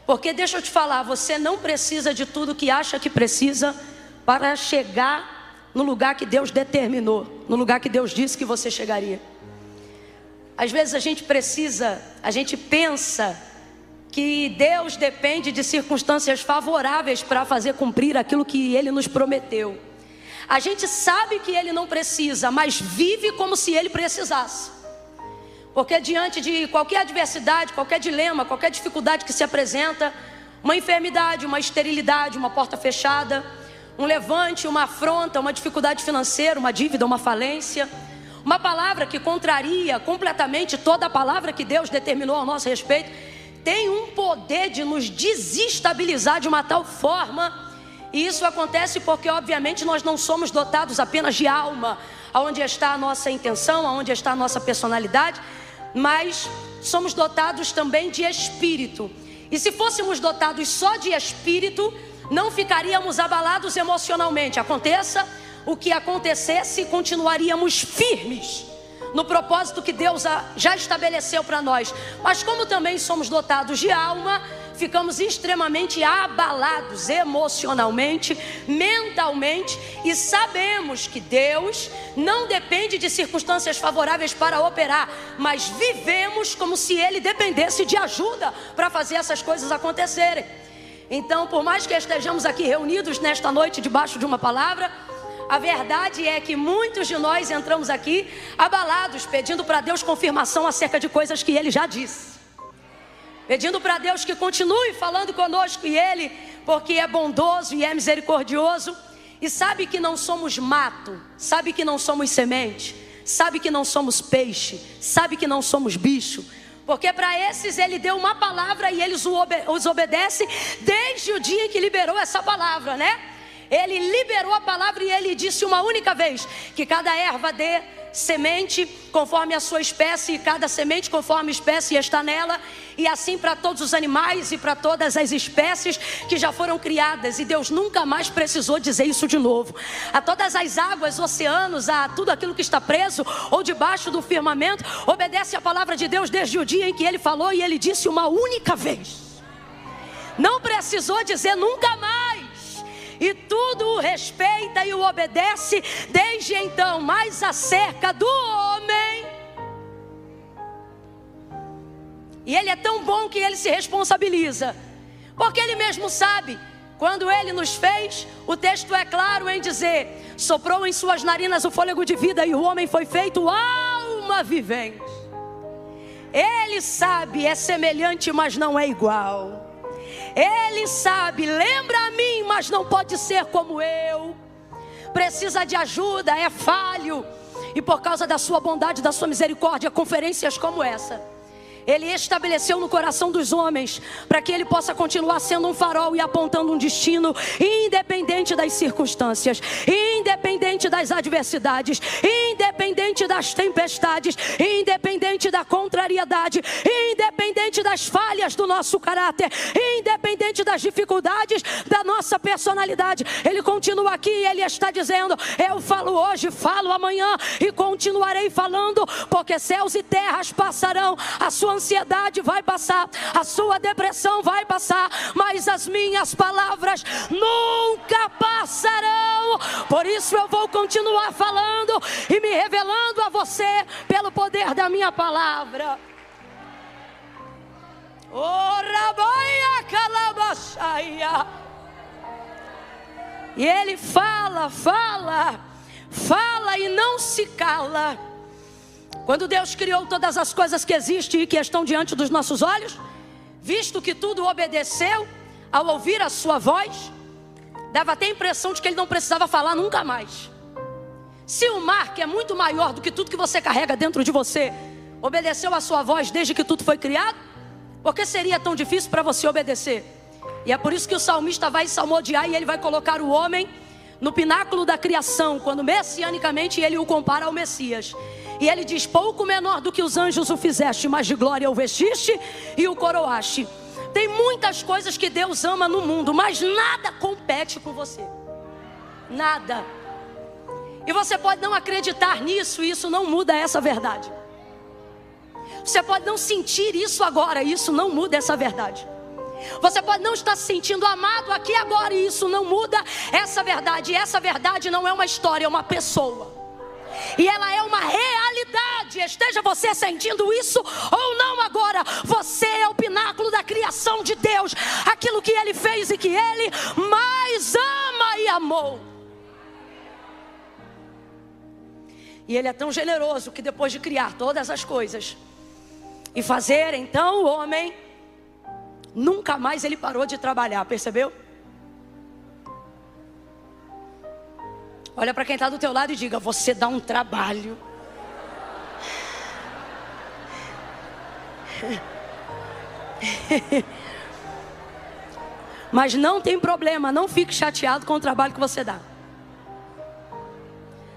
Porque deixa eu te falar, você não precisa de tudo que acha que precisa para chegar no lugar que Deus determinou, no lugar que Deus disse que você chegaria. Às vezes a gente pensa que Deus depende de circunstâncias favoráveis para fazer cumprir aquilo que Ele nos prometeu. A gente sabe que Ele não precisa, mas vive como se Ele precisasse. Porque diante de qualquer adversidade, qualquer dilema, qualquer dificuldade que se apresenta, uma enfermidade, uma esterilidade, uma porta fechada, um levante, uma afronta, uma dificuldade financeira, uma dívida, uma falência, uma palavra que contraria completamente toda a palavra que Deus determinou ao nosso respeito, tem um poder de nos desestabilizar de uma tal forma. E isso acontece porque obviamente nós não somos dotados apenas de alma, aonde está a nossa intenção, aonde está a nossa personalidade, mas somos dotados também de espírito. E se fôssemos dotados só de espírito, não ficaríamos abalados emocionalmente. Aconteça o que acontecesse, continuaríamos firmes no propósito que Deus já estabeleceu para nós. Mas como também somos dotados de alma, ficamos extremamente abalados emocionalmente, mentalmente, e sabemos que Deus não depende de circunstâncias favoráveis para operar, mas vivemos como se Ele dependesse de ajuda para fazer essas coisas acontecerem. Então, por mais que estejamos aqui reunidos nesta noite debaixo de uma palavra, a verdade é que muitos de nós entramos aqui abalados, pedindo para Deus confirmação acerca de coisas que Ele já disse, pedindo para Deus que continue falando conosco, e Ele, porque é bondoso e é misericordioso, e sabe que não somos mato, sabe que não somos semente, sabe que não somos peixe, sabe que não somos bicho, porque para esses Ele deu uma palavra e eles os obedecem desde o dia em que liberou essa palavra, né? Ele liberou a palavra e Ele disse uma única vez que cada erva dê semente conforme a sua espécie, e cada semente conforme a espécie está nela, e assim para todos os animais e para todas as espécies que já foram criadas. E Deus nunca mais precisou dizer isso de novo. A todas as águas, oceanos, a tudo aquilo que está preso ou debaixo do firmamento, obedece a palavra de Deus desde o dia em que Ele falou, e Ele disse uma única vez. Não precisou dizer nunca mais. E tudo o respeita e o obedece desde então. Mas acerca do homem, e Ele é tão bom que Ele se responsabiliza, porque Ele mesmo sabe. Quando Ele nos fez, o texto é claro em dizer: soprou em suas narinas o fôlego de vida, e o homem foi feito alma vivente. Ele sabe, é semelhante, mas não é igual. Ele sabe, lembra a mim, mas não pode ser como eu. Precisa de ajuda, é falho. E por causa da sua bondade, da sua misericórdia, conferências como essa Ele estabeleceu no coração dos homens, para que Ele possa continuar sendo um farol e apontando um destino, independente das circunstâncias, independente das adversidades, independente das tempestades, independente da contrariedade, independente das falhas do nosso caráter, independente das dificuldades da nossa personalidade. Ele continua aqui e Ele está dizendo: eu falo hoje, falo amanhã e continuarei falando, porque céus e terras passarão, a sua ansiedade vai passar, a sua depressão vai passar, mas as minhas palavras nunca passarão. Por isso eu vou continuar falando e me revelando a você pelo poder da minha palavra. E Ele fala e não se cala. Quando Deus criou todas as coisas que existem e que estão diante dos nossos olhos, visto que tudo obedeceu ao ouvir a sua voz, dava até a impressão de que Ele não precisava falar nunca mais. Se o mar, que é muito maior do que tudo que você carrega dentro de você, obedeceu a sua voz desde que tudo foi criado, por que seria tão difícil para você obedecer? E é por isso que o salmista vai salmodiar e ele vai colocar o homem no pináculo da criação, quando messianicamente ele o compara ao Messias. E ele diz: pouco menor do que os anjos o fizeste, mas de glória o vestiste e o coroaste. Tem muitas coisas que Deus ama no mundo, mas nada compete com você. Nada. E você pode não acreditar nisso, e isso não muda essa verdade. Você pode não sentir isso agora, isso não muda essa verdade. Você pode não estar se sentindo amado aqui agora, e isso não muda essa verdade. E essa verdade não é uma história, é uma pessoa. E ela é uma realidade. Esteja você sentindo isso ou não agora, você é o pináculo da criação de Deus. Aquilo que Ele fez e que Ele mais ama e amou. E Ele é tão generoso que depois de criar todas as coisas e fazer então o homem, nunca mais Ele parou de trabalhar, percebeu? Olha para quem está do teu lado e diga: você dá um trabalho. Mas não tem problema, não fique chateado com o trabalho que você dá.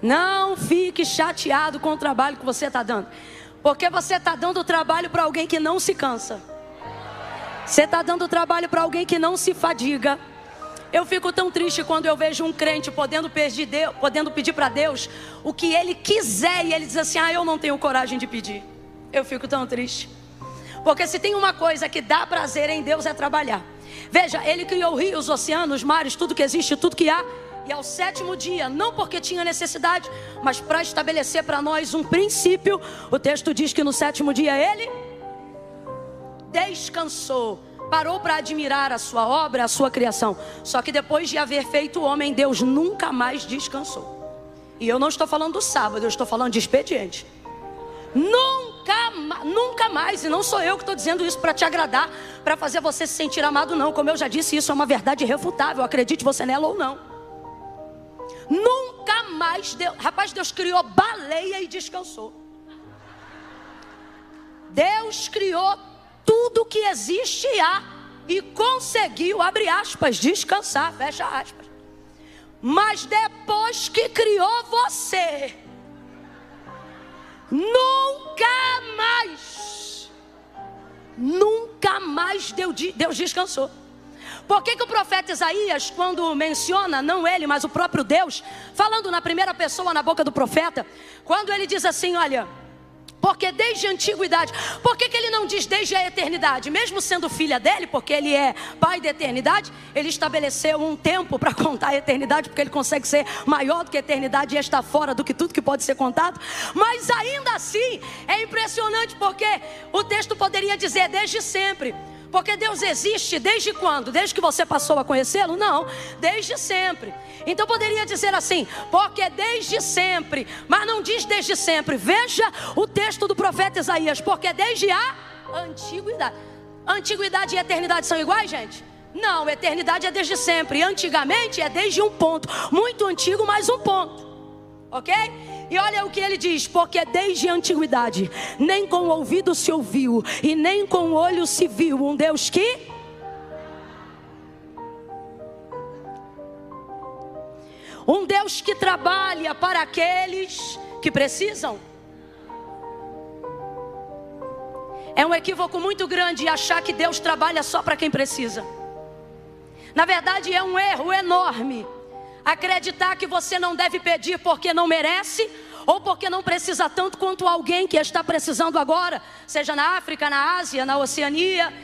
Não fique chateado com o trabalho que você está dando, porque você está dando trabalho para alguém que não se cansa. Você está dando trabalho para alguém que não se fadiga. Eu fico tão triste quando eu vejo um crente podendo pedir para Deus o que ele quiser, e ele diz assim: eu não tenho coragem de pedir. Eu fico tão triste, porque se tem uma coisa que dá prazer em Deus é trabalhar. Veja, Ele criou rios, oceanos, mares, tudo que existe, tudo que há. E ao 7º dia, não porque tinha necessidade, mas para estabelecer para nós um princípio. O texto diz que no 7º dia Ele descansou, parou para admirar a sua obra, a sua criação. Ó que depois de haver feito o homem, Deus nunca mais descansou. E eu não estou falando do sábado, eu estou falando de expediente. Nunca mais. E não sou eu que estou dizendo isso para te agradar, para fazer você se sentir amado, não. Como eu já disse, isso é uma verdade irrefutável, acredite você nela ou não. Nunca mais Deus criou baleia e descansou. Deus criou tudo que existe e há, e conseguiu, abre aspas, descansar, fecha aspas. Mas depois que criou você, nunca mais Deus descansou. Por que o profeta Isaías, quando menciona, não ele, mas o próprio Deus, falando na primeira pessoa na boca do profeta, quando ele diz assim: olha, porque desde a antiguidade, por que ele não diz desde a eternidade? Mesmo sendo filha dele, porque ele é pai da eternidade, ele estabeleceu um tempo para contar a eternidade, porque ele consegue ser maior do que a eternidade e está fora do que tudo que pode ser contado. Mas ainda assim, é impressionante, porque o texto poderia dizer desde sempre. Porque Deus existe desde quando? Desde que você passou a conhecê-lo? Não, desde sempre. Então poderia dizer assim, porque desde sempre, mas não diz desde sempre. Veja o texto do profeta Isaías, porque desde a antiguidade. Antiguidade e eternidade são iguais, gente? Não, eternidade é desde sempre. Antigamente é desde um ponto, muito antigo, mais um ponto. Ok? E olha o que ele diz: porque desde a antiguidade nem com o ouvido se ouviu e nem com o olho se viu um Deus que... um Deus que trabalha para aqueles que precisam. É um equívoco muito grande achar que Deus trabalha só para quem precisa. Na verdade é um erro enorme acreditar que você não deve pedir porque não merece, ou porque não precisa tanto quanto alguém que está precisando agora, seja na África, na Ásia, na Oceania.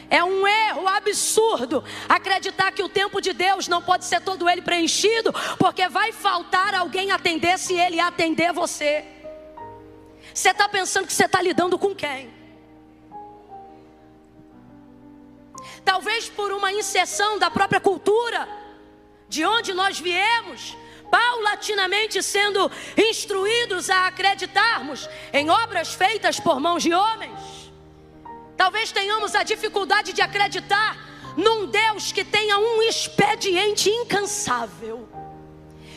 É um erro absurdo acreditar que o tempo de Deus não pode ser todo ele preenchido, porque vai faltar alguém atender se ele atender você. Você está pensando que você está lidando com quem? Talvez por uma inserção da própria cultura, de onde nós viemos, paulatinamente sendo instruídos a acreditarmos em obras feitas por mãos de homens. Talvez tenhamos a dificuldade de acreditar num Deus que tenha um expediente incansável.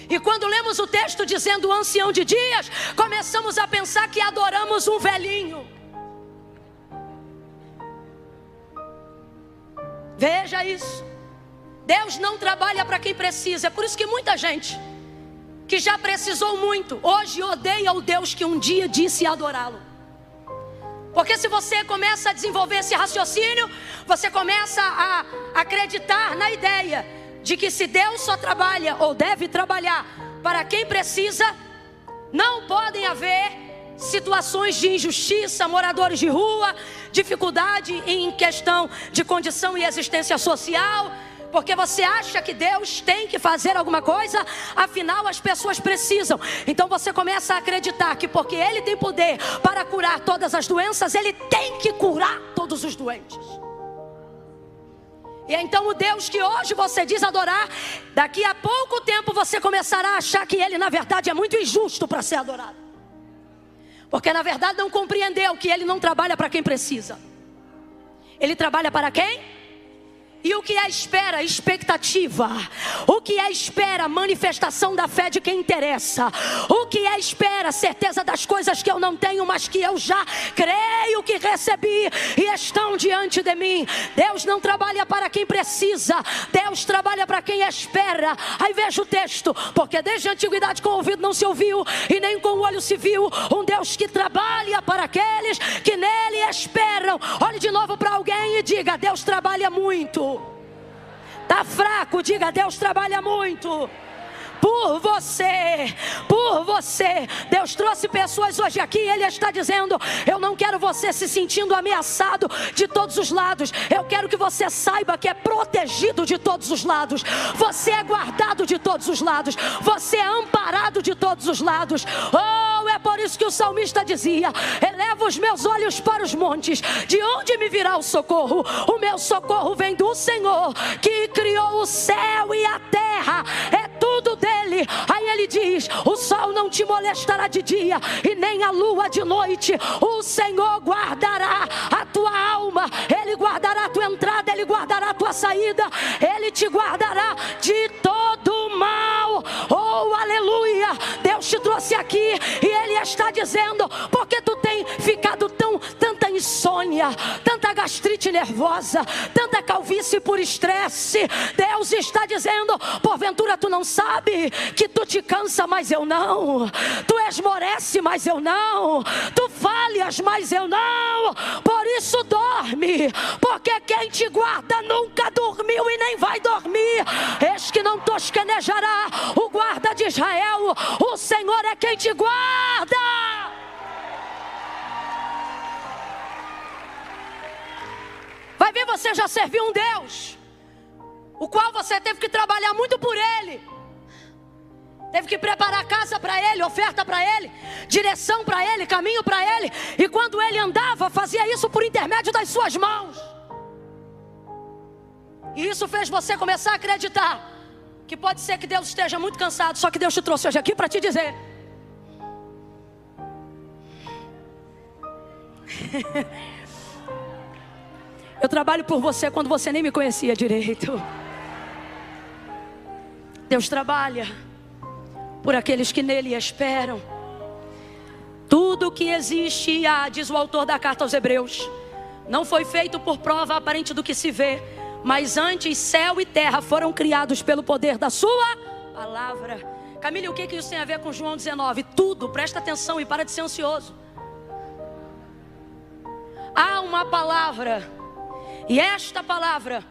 E quando lemos o texto dizendo o ancião de dias, começamos a pensar que adoramos um velhinho. Veja isso. Deus não trabalha para quem precisa. É por isso que muita gente que já precisou muito, hoje odeia o Deus que um dia disse adorá-lo. Porque se você começa a desenvolver esse raciocínio, você começa a acreditar na ideia de que se Deus só trabalha ou deve trabalhar para quem precisa, não podem haver situações de injustiça, moradores de rua, dificuldade em questão de condição e existência social, porque você acha que Deus tem que fazer alguma coisa, afinal as pessoas precisam. Então você começa a acreditar que porque Ele tem poder para curar todas as doenças, Ele tem que curar todos os doentes. E então o Deus que hoje você diz adorar, daqui a pouco tempo você começará a achar que Ele na verdade é muito injusto para ser adorado. Porque na verdade não compreendeu que Ele não trabalha para quem precisa. Ele trabalha para quem? E o que é espera? Expectativa. O que é espera? Manifestação da fé de quem interessa. O que é espera? Certeza das coisas que eu não tenho, mas que eu já creio que recebi e estão diante de mim. Deus não trabalha para quem precisa, Deus trabalha para quem espera. Aí veja o texto: porque desde a antiguidade com o ouvido não se ouviu e nem com o olho se viu um Deus que trabalha para aqueles que nele esperam. Olhe de novo para alguém e diga: Deus trabalha muito. Tá fraco, diga: Deus trabalha muito. Por você, por você. Deus trouxe pessoas hoje aqui e Ele está dizendo: eu não quero você se sentindo ameaçado de todos os lados. Eu quero que você saiba que é protegido de todos os lados. Você é guardado de todos os lados. Você é amparado de todos os lados. Oh, é por isso que o salmista dizia: eleva os meus olhos para os montes, de onde me virá o socorro? O meu socorro vem do Senhor, que criou o céu e a terra. É tudo dele. Aí ele diz: o sol não te molestará de dia e nem a lua de noite. O Senhor guardará a tua alma. Ele guardará a tua entrada, Ele guardará a tua saída. Ele te guardará de todo mal. Oh, aleluia. Deus te trouxe aqui e Ele está dizendo: porque tu tem ficado tanta insônia, tanta gastrite nervosa, tanta calvície por estresse. Deus está dizendo: porventura tu não sabe que tu te cansa, mas eu não. Tu esmorece, mas eu não. Tu falhas, mas eu não. Por isso dorme, porque quem te guarda nunca dormiu e nem vai dormir. Eis que não tosquenejará o guarda de Israel. O Senhor é quem te guarda. Vai ver, você já serviu um Deus o qual você teve que trabalhar muito por Ele. Teve que preparar casa para Ele, oferta para Ele, direção para Ele, caminho para Ele. E quando Ele andava, fazia isso por intermédio das suas mãos. E isso fez você começar a acreditar que pode ser que Deus esteja muito cansado. Só que Deus te trouxe hoje aqui para te dizer: eu trabalho por você quando você nem me conhecia direito. Deus trabalha por aqueles que nele esperam. Tudo que existe e há, diz o autor da carta aos Hebreus, não foi feito por prova aparente do que se vê, mas antes céu e terra foram criados pelo poder da sua palavra. Camille, o que isso tem a ver com João 19? Tudo, presta atenção e para de ser ansioso. Há uma palavra, e esta palavra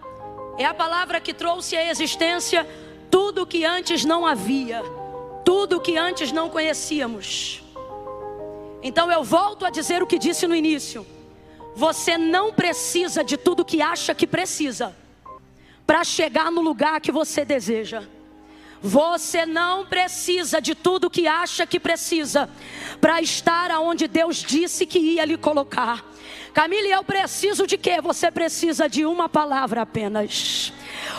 é a palavra que trouxe à existência tudo que antes não havia, tudo que antes não conhecíamos. Então eu volto a dizer o que disse no início: você não precisa de tudo que acha que precisa para chegar no lugar que você deseja. Você não precisa de tudo que acha que precisa para estar aonde Deus disse que ia lhe colocar. Camille, eu preciso de quê? Você precisa de uma palavra apenas.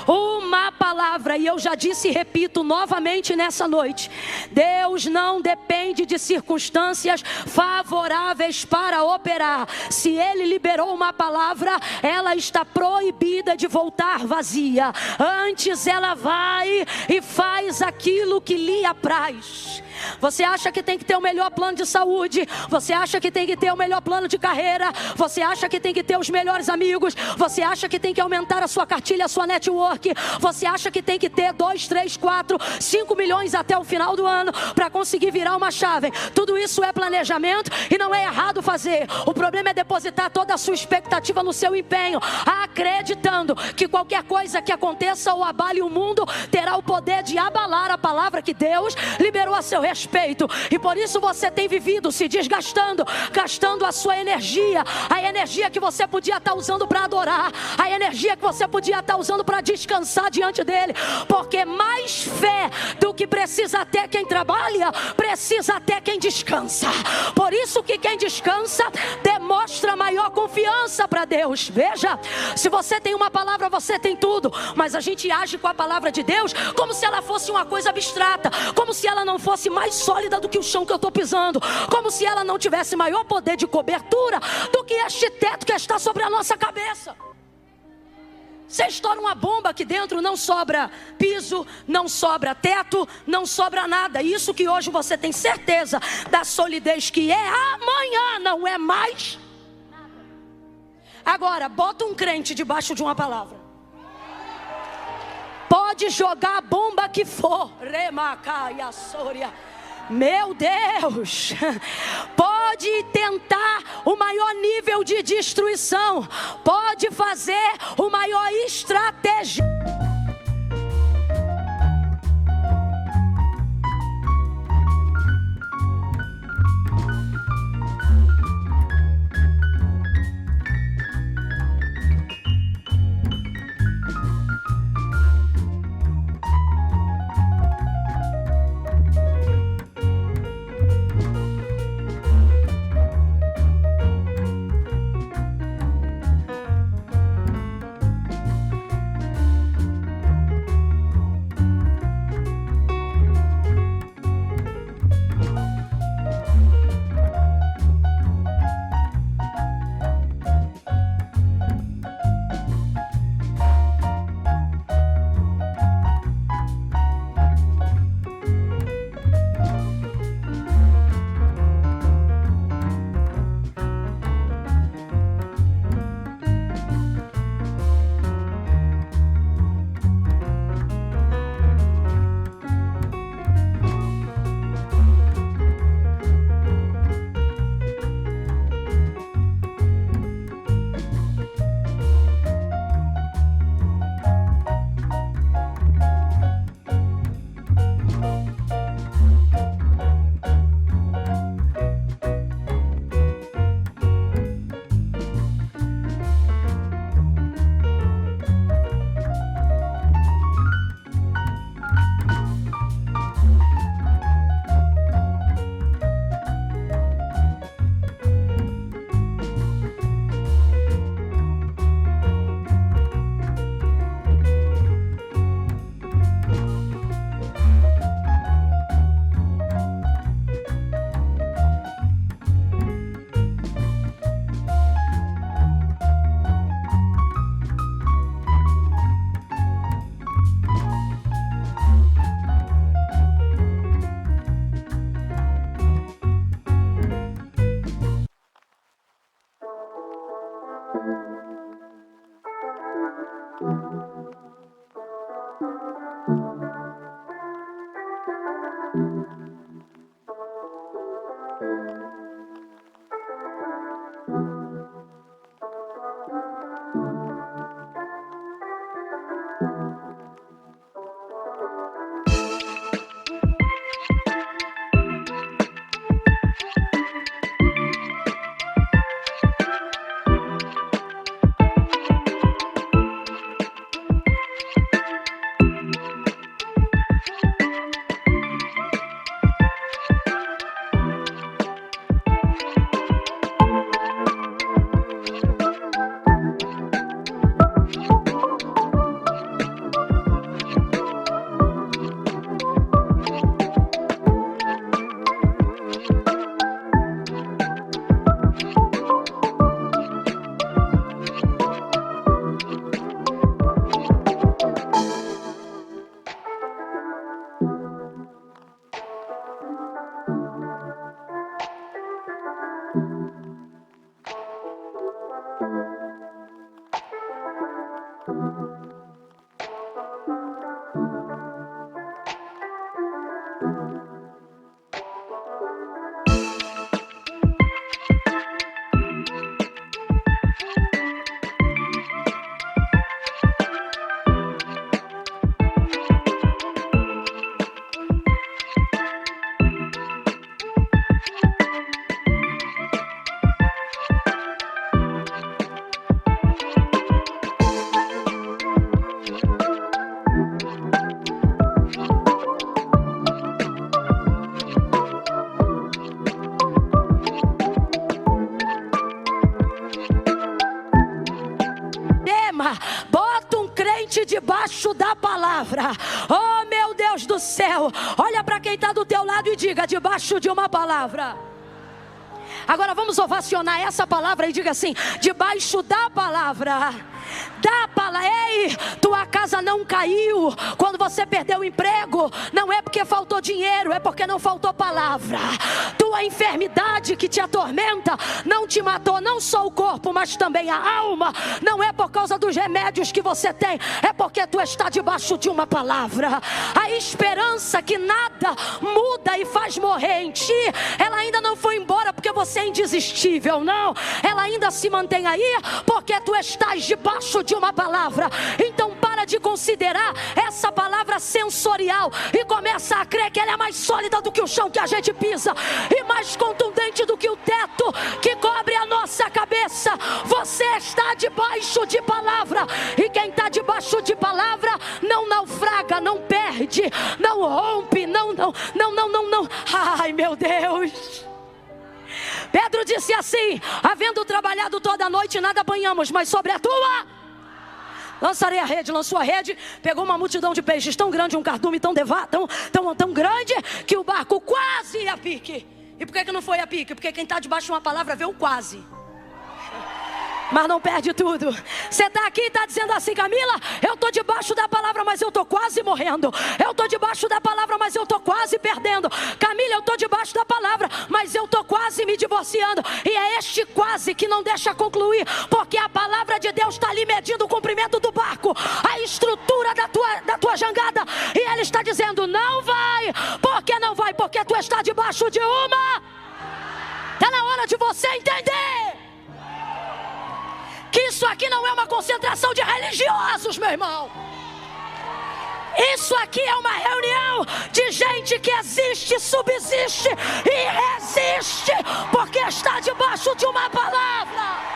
Uma palavra. E eu já disse e repito novamente nessa noite: Deus não depende de circunstâncias favoráveis para operar. Se Ele liberou uma palavra, ela está proibida de voltar vazia. Antes ela vai e faz aquilo que lhe apraz. Você acha que tem que ter o melhor plano de saúde, você acha que tem que ter o melhor plano de carreira, você acha que tem que ter os melhores amigos, você acha que tem que aumentar a sua cartilha, a sua network, network. Você acha que tem que ter 2, 3, 4, 5 milhões até o final do ano para conseguir virar uma chave. Tudo isso é planejamento e não é errado fazer. O problema é depositar toda a sua expectativa no seu empenho, acreditando que qualquer coisa que aconteça ou abale o mundo terá o poder de abalar a palavra que Deus liberou a seu respeito. E por isso você tem vivido se desgastando, gastando a sua energia, a energia que você podia estar usando para adorar, a energia que você podia estar usando para descansar diante dele, porque mais fé do que precisa ter quem trabalha, precisa ter quem descansa. Por isso que quem descansa demonstra maior confiança para Deus. Veja, se você tem uma palavra, você tem tudo, mas a gente age com a palavra de Deus como se ela fosse uma coisa abstrata, como se ela não fosse mais sólida do que o chão que eu estou pisando, como se ela não tivesse maior poder de cobertura do que este teto que está sobre a nossa cabeça. Você estoura uma bomba aqui dentro, não sobra piso, não sobra teto, não sobra nada. Isso que hoje você tem certeza da solidez que é, amanhã não é mais nada. Agora, bota um crente debaixo de uma palavra. Pode jogar a bomba que for. Remacaia Sória. Meu Deus, pode tentar o maior nível de destruição, pode fazer o maior estratégia. Bota um crente debaixo da palavra. Oh meu Deus do céu. Olha para quem está do teu lado e diga: debaixo de uma palavra. Agora vamos ovacionar essa palavra e diga assim: debaixo da palavra. Da palavra. Ei, tua casa não caiu quando você perdeu o emprego. Não é porque faltou dinheiro, é porque não faltou palavra. Tua enfermidade que te atormenta não te matou, não só o corpo, mas também a alma. Não é por causa dos remédios que você tem, é porque tu está debaixo de uma palavra. A esperança que nada muda e faz morrer em ti, ela ainda não foi embora porque você é indesistível, não. Ela ainda se mantém aí porque tu estás debaixo de uma palavra. Então para de considerar essa palavra sensorial e começa a crer que ela é mais sólida do que o chão que a gente pisa e mais contundente do que o teto que cobre a nossa cabeça. Você está debaixo de palavra, e quem está debaixo de palavra não naufraga, não perde, não rompe, não. Ai meu Deus. Pedro disse assim: havendo trabalhado toda a noite, nada apanhamos, mas sobre a tua lançarei a rede. Lançou a rede, pegou uma multidão de peixes tão grande, um cardume tão grande, que o barco quase ia a pique. E por que não foi a pique? Porque quem está debaixo de uma palavra vê o quase, mas não perde tudo. Você está aqui e está dizendo assim: Camila, eu estou debaixo da palavra, mas eu estou quase morrendo. Eu estou debaixo da palavra, mas eu estou quase perdendo. Camila, eu estou debaixo da palavra, mas eu estou quase me divorciando. E é este quase que não deixa concluir, porque a palavra de Deus está ali medindo o comprimento do barco, a estrutura da tua jangada. E Ele está dizendo: não vai. Por que não vai? Porque tu está debaixo de uma. Está na hora de você entender que isso aqui não é uma concentração de religiosos, meu irmão. Isso aqui é uma reunião de gente que existe, subsiste e resiste, porque está debaixo de uma palavra.